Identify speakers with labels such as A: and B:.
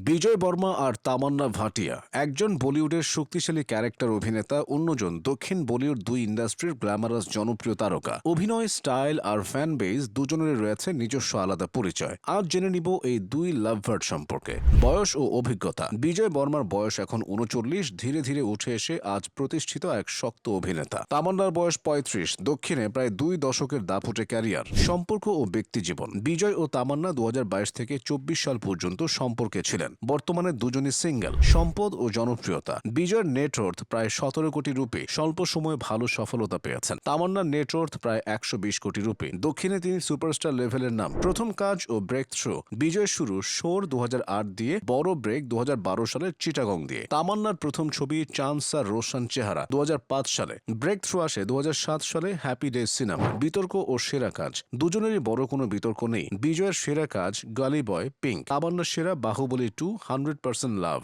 A: বিজয় বর্মা আর তামান্না ভাটিয়া, একজন বলিউডের শক্তিশালী ক্যারেক্টার অভিনেতা, অন্যজন দক্ষিণ বলিউড দুই ইন্ডাস্ট্রির গ্ল্যামারাস জনপ্রিয় তারকা। অভিনয় স্টাইল আর ফ্যান বেস দুজনেরই রয়েছে নিজস্ব আলাদা পরিচয়। আজ জেনে নিব এই দুই লাভবার্ড সম্পর্কে। বয়স ও অভিজ্ঞতা। বিজয় বর্মার বয়স এখন ৩৯, ধীরে ধীরে উঠে এসে আজ প্রতিষ্ঠিত এক শক্ত অভিনেতা। তামান্নার বয়স ৩৫, দক্ষিণে প্রায় ২ দশকের দাপুটে ক্যারিয়ার। সম্পর্ক ও ব্যক্তিজীবন। বিজয় ও তামান্না ২০২২ থেকে ২৪ সাল পর্যন্ত সম্পর্কে ছিলেন। বর্তমানে দুজনই সিঙ্গেল। সম্পদ ও জনপ্রিয়তা। বিজয়ের নেটওয়ার্থ প্রায় ১৭ কোটি রুপি, স্বল্প সময়ে ভালো সফলতা পেয়েছেন। তামান্নার নেটওয়ার্থ প্রায় ১২০ কোটি রুপি। দক্ষিণে তিনি সুপারস্টার লেভেলের নাম। প্রথম কাজ ও ব্রেক থ্রু। বিজয় শুরু শোর ২০০৮ দিয়ে, বড় ব্রেক ২০১২ সালের চিটাগং দিয়ে। তামান্নার প্রথম ছবি চাঁদ সা রোশন চেহারা ২০০৫ সালে। ব্রেক থ্রু আসে ২০০৭ সালে হ্যাপি ডেজ সিনেমা। বিতর্ক ও সেরা কাজ। দুজনেরই বড় কোনো বিতর্ক নেই। বিজয়ের সেরা কাজ গালি বয়, পিঙ্ক। তামান্নার সেরা বাহুবলী 2, 100% লাভ।